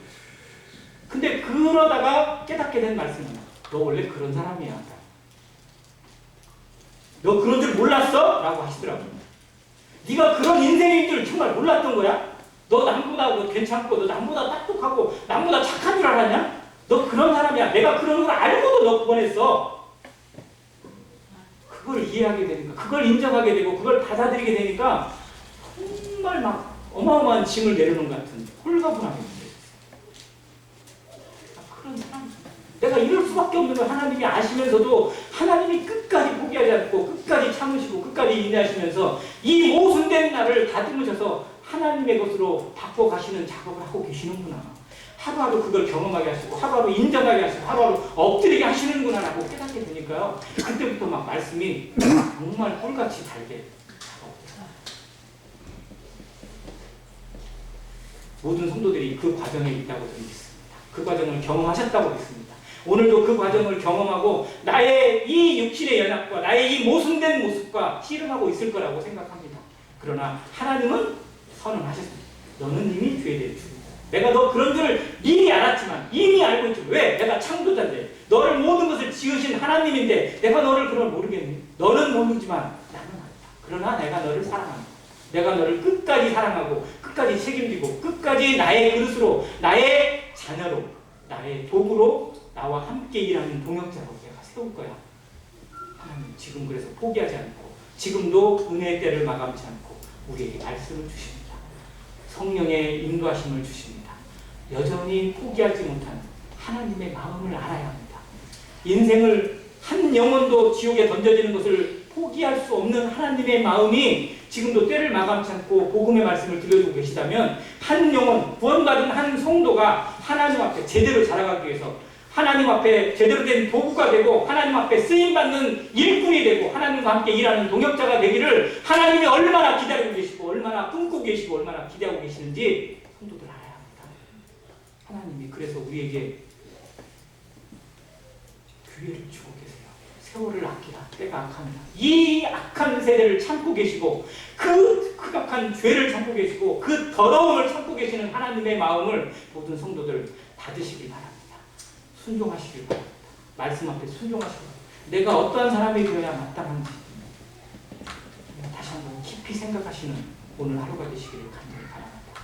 근데 그러다가 깨닫게 된 말씀은 너 원래 그런 사람이야. 너 그런 줄 몰랐어? 라고 하시더라고요. 네가 그런 인생인 줄 정말 몰랐던 거야? 너 남보다 괜찮고 너 남보다 똑똑하고 남보다 착한 줄 알았냐? 너 그런 사람이야. 내가 그런 걸 알고도 너 보냈어. 그걸 이해하게 되니까, 그걸 인정하게 되고 그걸 받아들이게 되니까 정말 막 어마어마한 짐을 내려놓은 것 같은 홀가분함이 있어요. 그런 사람, 내가 이럴 수밖에 없는 걸 하나님이 아시면서도 하나님이 끝까지 포기하지 않고 끝까지 참으시고 끝까지 인내하시면서 이 모순된 나를 다듬으셔서 하나님의 것으로 바꿔가시는 작업을 하고 계시는구나. 하루하루 그걸 경험하게 하시고 하루하루 인정하게 하시고 하루하루 엎드리게 하시는구나 라고 깨닫게 되니까요. 그때부터 막 말씀이 정말 꿀같이 달게 모든 성도들이 그 과정에 있다고 저는 믿습니다. 그 과정을 경험하셨다고 믿습니다. 오늘도 그 과정을 경험하고 나의 이 육신의 연약과 나의 이 모순된 모습과 씨름하고 있을 거라고 생각합니다. 그러나 하나님은 선언하셨습니다. 너는 이미 죄에 대해 죽었다. 내가 너 그런 줄 이미 알았지만 이미 알고 있지. 왜? 내가 창조자인데 너를 모든 것을 지으신 하나님인데 내가 너를 그럼 모르겠니? 너는 모르지만 나는 안다. 그러나 내가 너를 사랑한다. 내가 너를 끝까지 사랑하고 끝까지 책임지고 끝까지 나의 그릇으로 나의 자녀로 나의 도구로 나와 함께 일하는 동역자로 내가 세울 거야. 하나님 지금 그래서 포기하지 않고 지금도 은혜의 때를 마감치 않고 우리에게 말씀을 주십니다. 성령의 인도하심을 주십니다. 여전히 포기하지 못한 하나님의 마음을 알아야 합니다. 인생을 한 영혼도 지옥에 던져지는 것을 포기할 수 없는 하나님의 마음이 지금도 때를 마감치 않고 복음의 말씀을 들려주고 계시다면 한 영혼, 구원받은 한 성도가 하나님 앞에 제대로 자라가기 위해서 하나님 앞에 제대로 된 도구가 되고 하나님 앞에 쓰임받는 일꾼이 되고 하나님과 함께 일하는 동역자가 되기를 하나님이 얼마나 기다리고 계시고 얼마나 꿈꾸고 계시고 얼마나 기대하고 계시는지 성도들 알아야 합니다. 하나님이 그래서 우리에게 기회를 주고 계세요. 세월을 아끼라. 때가 악합니다. 이 악한 세대를 참고 계시고 그 극악한 죄를 참고 계시고 그 더러움을 참고 계시는 하나님의 마음을 모든 성도들 받으시길 바랍니다. 순종하시길 바랍니다. 말씀 앞에 순종하시길 바랍니다. 내가 어떠한 사람이 되어야 마땅한지 다시 한번 깊이 생각하시는 오늘 하루가 되시기를 간절히 바랍니다.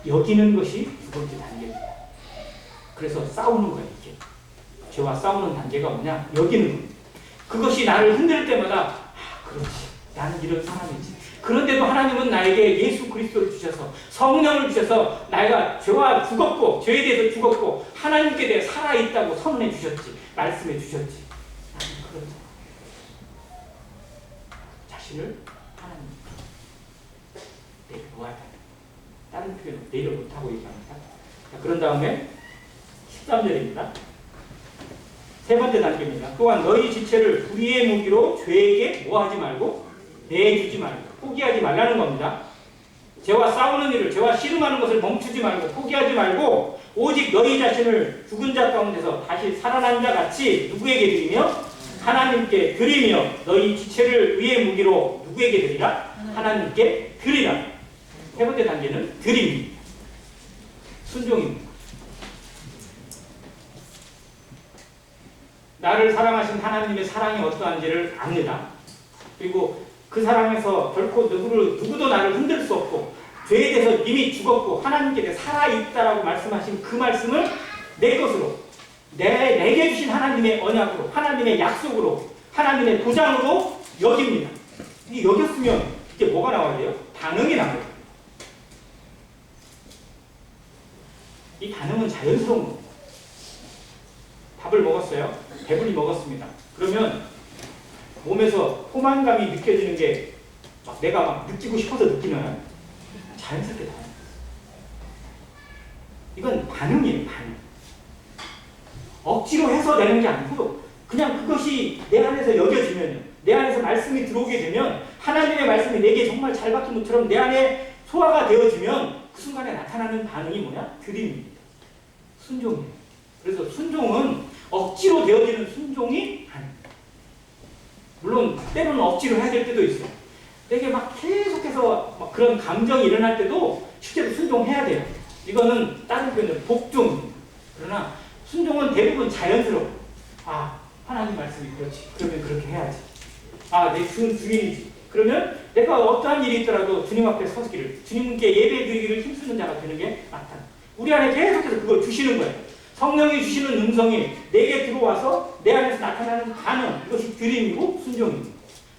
여기는 것이 두 번째 단계입니다. 그래서 싸우는 거예요. 이게 죄와 싸우는 단계가 뭐냐? 여기는 겁니다. 그것이 나를 흔들 때마다 그렇지, 나는 이런 사람이지. 그런데도 하나님은 나에게 예수 그리스도를 주셔서 성령을 주셔서 내가 죄와 죽었고 죄에 대해서 죽었고 하나님께 대해 살아있다고 선언해 주셨지. 말씀해 주셨지. 나는 그런 사람. 자신을 하나님 내려놓아야 다른 표현은 내려 못하고 얘기합니다. 그런 다음에 13절입니다. 세 번째 단계입니다. 또한 너희 지체를 불의의 무기로 죄에게 뭐하지 말고 내주지 말고 포기하지 말라는 겁니다. 죄와 싸우는 일을 죄와 씨름하는 것을 멈추지 말고 포기하지 말고 오직 너희 자신을 죽은 자 가운데서 다시 살아난 자 같이 누구에게 드리며 하나님께 드리며 너희 지체를 의의 무기로 누구에게 드리라? 하나님께 드리라. 세 번째 단계는 드림입니다. 순종입니다. 나를 사랑하신 하나님의 사랑이 어떠한지를 압니다. 그리고 그 사랑에서 결코 누구도 나를 흔들 수 없고 죄에 대해서 이미 죽었고 하나님께 대해 살아있다라고 말씀하신 그 말씀을 내 것으로 내게 주신 하나님의 언약으로 하나님의 약속으로 하나님의 보장으로 여깁니다. 이 여겼으면 이게 뭐가 나와야 돼요? 반응이 나와요. 이 반응은 자연스러운 겁니다. 밥을 먹었어요. 배불리 먹었습니다. 그러면 몸에서 포만감이 느껴지는 게 막 내가 막 느끼고 싶어서 느끼면 자연스럽게 다. 이건 반응이에요, 반응. 억지로 해서 내는 게 아니고 그냥 그것이 내 안에서 여겨지면요. 내 안에서 말씀이 들어오게 되면 하나님의 말씀이 내게 정말 잘 박힌 것처럼 내 안에 소화가 되어지면 그 순간에 나타나는 반응이 뭐냐? 드림입니다. 순종이에요. 그래서 순종은 억지로 되어지는 순종이 아닙니다. 물론 때로는 억지로 해야 될 때도 있어요. 내게 막 계속해서 막 그런 감정이 일어날 때도 실제로 순종해야 돼요. 이거는 다른 표현으로 복종입니다. 그러나 순종은 대부분 자연스러워. 아, 하나님 말씀이 그렇지. 그러면 그렇게 해야지. 아, 내 주인이지. 그러면 내가 어떠한 일이 있더라도 주님 앞에 서기를, 주님께 예배 드리기를 힘쓰는 자가 되는 게 나타나. 우리 안에 계속해서 그걸 주시는 거예요. 성령이 주시는 음성이 내게 들어와서 내 안에서 나타나는 반응, 이것이 드림이고 순종입니다.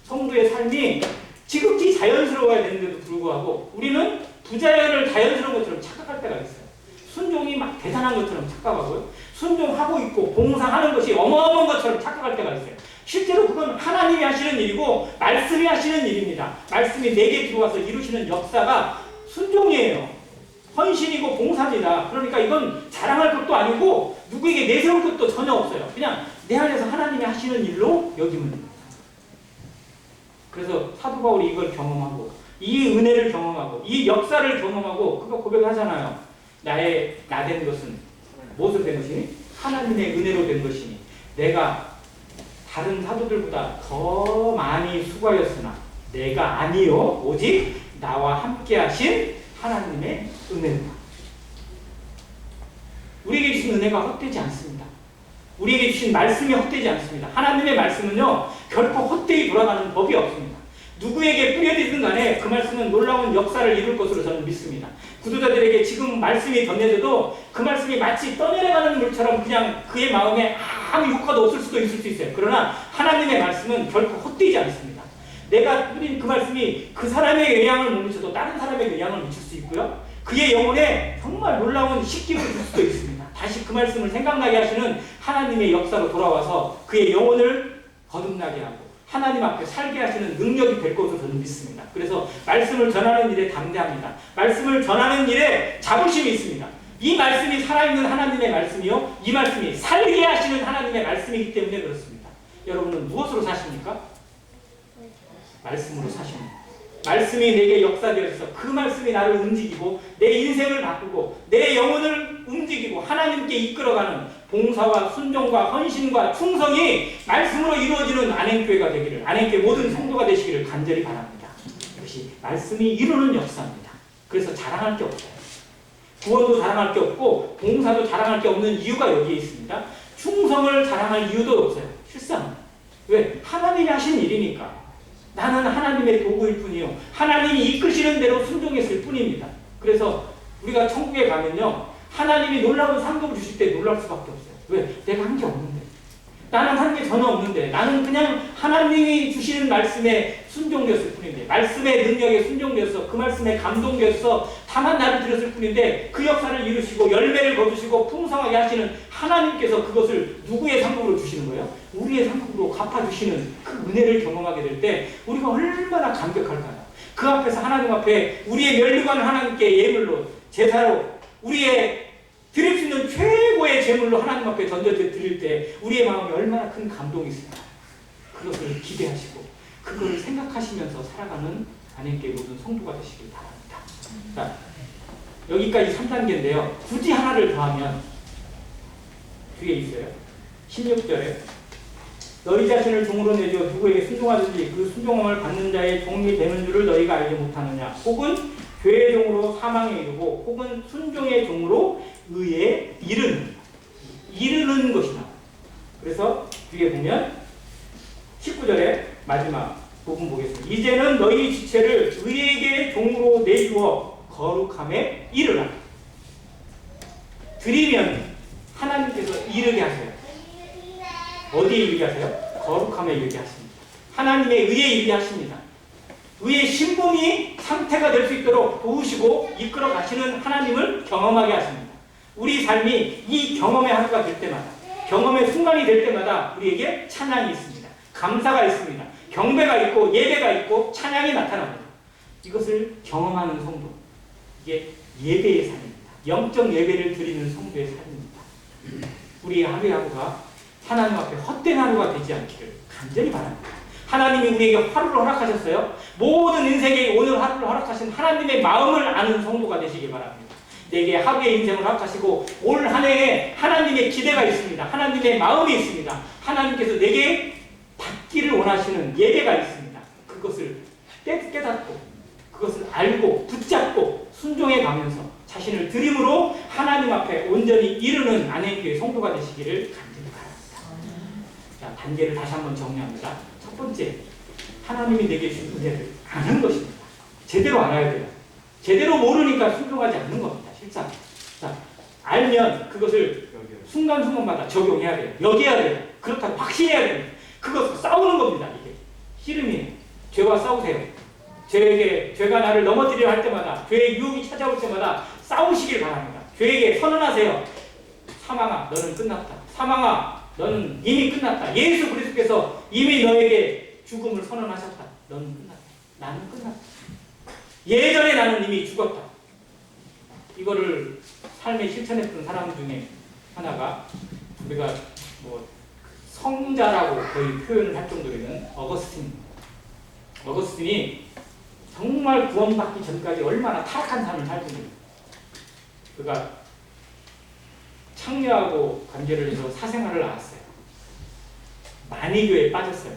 성도의 삶이 지극히 자연스러워야 되는데도 불구하고 우리는 부자연을 자연스러운 것처럼 착각할 때가 있어요. 순종이 막 대단한 것처럼 착각하고요. 순종하고 있고 봉사하는 것이 어마어마한 것처럼 착각할 때가 있어요. 실제로 그건 하나님이 하시는 일이고 말씀이 하시는 일입니다. 말씀이 내게 들어와서 이루시는 역사가 순종이에요. 헌신이고 봉사입니다. 그러니까 이건 자랑할 것도 아니고 누구에게 내세울 것도 전혀 없어요. 그냥 내 안에서 하나님이 하시는 일로 여기면 됩니다. 그래서 사도 바울이 이걸 경험하고 이 은혜를 경험하고 이 역사를 경험하고 그거 고백하잖아요. 나 된 것은 무엇으로 된 것이니? 하나님의 은혜로 된 것이니 내가 다른 사도들보다 더 많이 수고하였으나 내가 아니요 오직 나와 함께 하신 하나님의 은혜다. 우리에게 주신 은혜가 헛되지 않습니다. 우리에게 주신 말씀이 헛되지 않습니다. 하나님의 말씀은요 결코 헛되이 돌아가는 법이 없습니다. 누구에게 뿌려지든 간에 그 말씀은 놀라운 역사를 이룰 것으로 저는 믿습니다. 구도자들에게 지금 말씀이 전해져도 그 말씀이 마치 떠내려가는 물처럼 그냥 그의 마음에 아무 효과도 없을 수도 있을 수 있어요. 그러나 하나님의 말씀은 결코 헛되지 않습니다. 내가 뿌린 그 말씀이 그 사람의 영향을 못 미쳐도 다른 사람에게 영향을 미칠 수 있고요. 그의 영혼에 정말 놀라운 식기를 줄 수도 있습니다. 다시 그 말씀을 생각나게 하시는 하나님의 역사로 돌아와서 그의 영혼을 거듭나게 하고 하나님 앞에 살게 하시는 능력이 될 것으로 저는 믿습니다. 그래서 말씀을 전하는 일에 담대합니다. 말씀을 전하는 일에 자부심이 있습니다. 이 말씀이 살아있는 하나님의 말씀이요. 이 말씀이 살게 하시는 하나님의 말씀이기 때문에 그렇습니다. 여러분은 무엇으로 사십니까? 말씀으로 사십니다. 말씀이 내게 역사되어서 그 말씀이 나를 움직이고 내 인생을 바꾸고 내 영혼을 움직이고 하나님께 이끌어가는 봉사와 순종과 헌신과 충성이 말씀으로 이루어지는 안행교회가 되기를, 안행교회 모든 성도가 되시기를 간절히 바랍니다. 이것이 말씀이 이루는 역사입니다. 그래서 자랑할 게 없어요. 구원도 자랑할 게 없고 봉사도 자랑할 게 없는 이유가 여기에 있습니다. 충성을 자랑할 이유도 없어요. 실상 왜? 하나님이 하신 일이니까. 나는 하나님의 도구일 뿐이요. 하나님이 이끄시는 대로 순종했을 뿐입니다. 그래서 우리가 천국에 가면요. 하나님이 놀라운 상급을 주실 때 놀랄 수밖에 없어요. 왜? 내가 한 게 없는데. 나는 한 게 전혀 없는데. 나는 그냥 하나님이 주시는 말씀에 순종되었을 뿐인데. 말씀의 능력에 순종되어서 그 말씀에 감동되어서 다만 나를 드렸을 뿐인데 그 역사를 이루시고 열매를 거두시고 풍성하게 하시는 하나님께서 그것을 누구의 상급으로 주시는 거예요? 우리의 상급으로 갚아주시는 그 은혜를 경험하게 될 때 우리가 얼마나 감격할까요? 그 앞에서 하나님 앞에 우리의 멸류관을 하나님께 예물로 제사로 우리의 드릴 수 있는 최고의 제물로 하나님 앞에 던져 드릴 때 우리의 마음이 얼마나 큰 감동이 있을까? 그것을 기대하시고 그것을 생각하시면서 살아가는 안행교회 모든 성도가 되시길 바랍니다. 자, 여기까지 3단계인데요. 굳이 하나를 더하면 뒤에 있어요. 16절에 너희 자신을 종으로 내줘 누구에게 순종하든지 그 순종함을 받는 자의 종이 되는 줄을 너희가 알지 못하느냐. 혹은 죄의 종으로 사망에 이르고 혹은 순종의 종으로 의에 이르는 것이다. 그래서 뒤에 보면 19절에 마지막 부분 보겠습니다. 이제는 너희 지체를 의에게 종으로 내주어 거룩함에 이르라. 드리면 하나님께서 이르게 하세요. 어디에 이르게 하세요? 거룩함에 이르게 하십니다. 하나님의 의에 이르게 하십니다. 의의 신분이 상태가 될 수 있도록 도우시고 이끌어 가시는 하나님을 경험하게 하십니다. 우리 삶이 이 경험의 하루가 될 때마다, 경험의 순간이 될 때마다 우리에게 찬양이 있습니다. 감사가 있습니다. 경배가 있고 예배가 있고 찬양이 나타납니다. 이것을 경험하는 성도, 이게 예배의 삶입니다. 영적 예배를 드리는 성도의 삶입니다. 우리 하루하루가 하나님 앞에 헛된 하루가 되지 않기를 간절히 바랍니다. 하나님이 우리에게 하루를 허락하셨어요. 모든 인생에 오늘 하루를 허락하신 하나님의 마음을 아는 성도가 되시기 바랍니다. 내게 하루의 인생을 허락하시고 올 한 해에 하나님의 기대가 있습니다. 하나님의 마음이 있습니다. 하나님께서 내게 받기를 원하시는 예배가 있습니다. 그것을 깨닫고 그것을 알고 붙잡고 순종해 가면서 자신을 드림으로 하나님 앞에 온전히 이르는 안행교회 성도가 되시기를 간절히 바랍니다. 자, 단계를 다시 한번 정리합니다. 첫 번째, 하나님이 내게 준 은혜를 아는 것입니다. 제대로 알아야 돼요. 제대로 모르니까 순종하지 않는 겁니다. 실상. 자, 알면 그것을 순간순간마다 적용해야 돼요. 여겨야 돼요. 그렇다고 확신해야 됩니다. 그것 싸우는 겁니다. 이게 씨름이에요. 죄와 싸우세요. 죄가 나를 넘어뜨리려 할 때마다, 죄의 유혹이 찾아올 때마다 싸우시길 바랍니다. 죄에게 선언하세요. 사망아, 너는 끝났다. 사망아, 너는 이미 끝났다. 예수 그리스도께서 이미 너에게 죽음을 선언하셨다. 너는 끝났다. 나는 끝났다. 예전에 나는 이미 죽었다. 이거를 삶에 실천했던 사람 중에 하나가, 우리가 뭐 성자라고 거의 표현을 할 정도로는 어거스틴입니다. 어거스틴이 정말 구원받기 전까지 얼마나 타락한 삶을 살았는지, 그가 창녀하고 관계를 해서 사생활을 나왔어요. 만이교에 빠졌어요.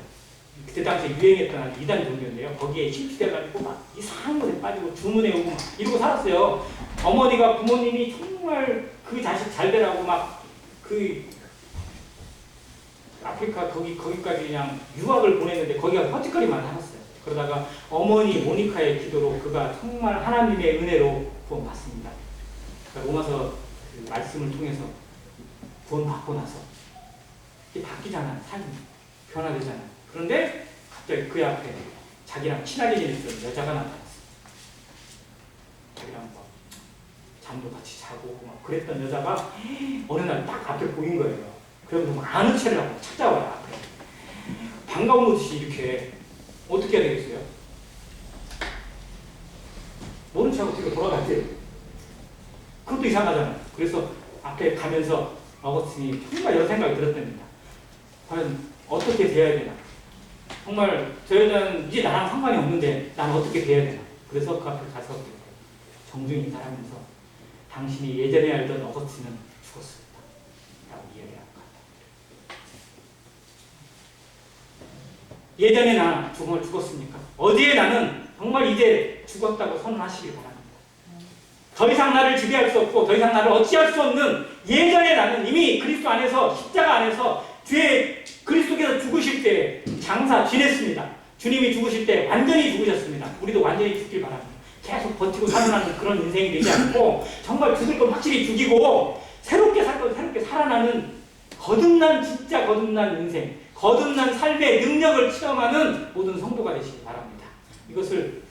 그때 당시에 유행했던 이단 종교인데요. 거기에 심취돼가지고 막 이상한 곳에 빠지고 주문해 오고 막 이러고 살았어요. 어머니가, 부모님이 정말 그 자식 잘 되라고 막 그 아프리카 거기까지 그냥 유학을 보냈는데 거기가 헛짓거리만 하셨어요. 그러다가 어머니 모니카의 기도로 그가 정말 하나님의 은혜로 구원받습니다. 그러니까 로마서 그 말씀을 통해서 구원받고 나서 이게 바뀌잖아요. 삶이 변화되잖아요. 그런데 갑자기 그 앞에 자기랑 친하게 지냈던 여자가 나타났어요. 자기랑 막 잠도 같이 자고 막 그랬던 여자가 어느 날 딱 앞에 보인 거예요. 그러면서 막 아는 체를 하고 찾아와요. 앞에 반가운 듯이 이렇게 어떻게 해야 되겠어요? 모른 척하고 뒤로 돌아가세요. 그것도 이상하잖아요. 그래서 앞에 가면서 어거스틴이 정말 여러 생각이 들었답니다. 과연 어떻게 대해야 되나? 정말 저 여자는 이제 나랑 상관이 없는데 난 어떻게 대해야 되나? 그래서 그 앞에 가서 정중히 인사하면서 당신이 예전에 알던 어거스틴은 죽었습니다. 라고 이야기합니다. 예전에 나 정말 죽었습니까? 어디에 나는 정말 이제 죽었다고 선언하시길 바랍니다. 더 이상 나를 지배할 수 없고 더 이상 나를 어찌할 수 없는 예전에 나는 이미 그리스도 안에서 십자가 안에서 주의 그리스도께서 죽으실 때 장사 지냈습니다. 주님이 죽으실 때 완전히 죽으셨습니다. 우리도 완전히 죽길 바랍니다. 계속 버티고 살아나는 그런 인생이 되지 않고 정말 죽을 건 확실히 죽이고 새롭게 살 건 새롭게 살아나는 거듭난 진짜 거듭난 인생, 거듭난 삶의 능력을 체험하는 모든 성도가 되시기 바랍니다. 이것을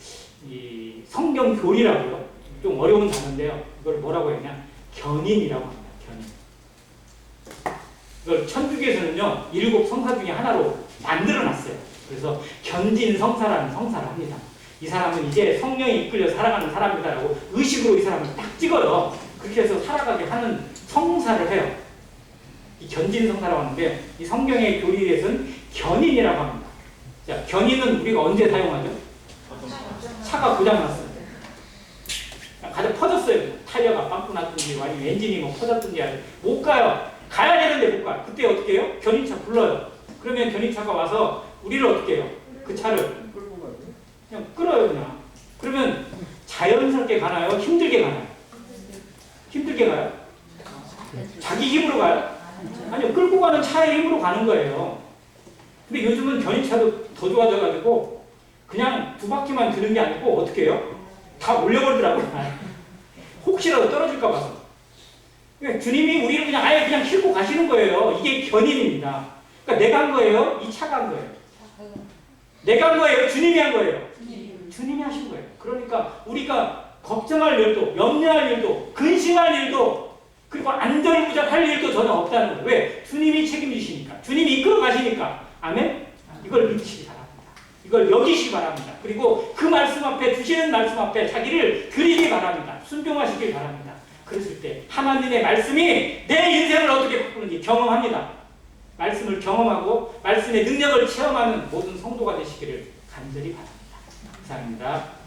이 성경 교리라고요. 좀 어려운 단어인데요. 이걸 뭐라고 했냐? 견인이라고 합니다. 견인. 이걸 천주교에서는요 7 성사 중에 하나로 만들어놨어요. 그래서 견진성사라는 성사를 합니다. 이 사람은 이제 성령에 이끌려 살아가는 사람이다라고 의식으로 이 사람을 딱 찍어요. 그렇게 해서 살아가게 하는 성사를 해요. 이 견진성사라고 하는데 이 성경의 교리에서는 견인이라고 합니다. 자, 견인은 우리가 언제 사용하죠? 차가 고장났어요. 가장 터졌어요. 타이어가 빵꾸 났든지 아니면 엔진이 뭐 터졌든지 못 가요. 가야 되는데 못 가요. 그때 어떻게 해요? 견인차 불러요. 그러면 견인차가 와서 우리를 어떻게 해요? 그 차를 그냥 끌어요. 그냥. 그러면 자연스럽게 가나요? 힘들게 가나요? 힘들게 가요? 자기 힘으로 가요? 아니요. 끌고 가는 차의 힘으로 가는 거예요. 근데 요즘은 견인차도 더 좋아져가지고 그냥 2바퀴만 드는 게 아니고 어떻게 해요? 다 올려버리더라고요. 혹시라도 떨어질까 봐서. 그러니까 주님이 우리를 그냥 아예 그냥 싣고 가시는 거예요. 이게 견인입니다. 그러니까 내가 한 거예요? 이 차가 한 거예요? 내가 한 거예요? 주님이 한 거예요? 주님이 하신 거예요. 그러니까 우리가 걱정할 일도, 염려할 일도, 근심할 일도, 그리고 안절부절할 일도 전혀 없다는 거예요. 왜? 주님이 책임지시니까. 주님이 이끌어 가시니까. 아멘? 이거 이걸 믿으시기 바랍니다. 이걸 여기시기 바랍니다. 그리고 그 말씀 앞에, 주시는 말씀 앞에 자기를 드리기 바랍니다. 순종하시길 바랍니다. 그랬을 때 하나님의 말씀이 내 인생을 어떻게 바꾸는지 경험합니다. 말씀을 경험하고 말씀의 능력을 체험하는 모든 성도가 되시기를 간절히 바랍니다. 감사합니다.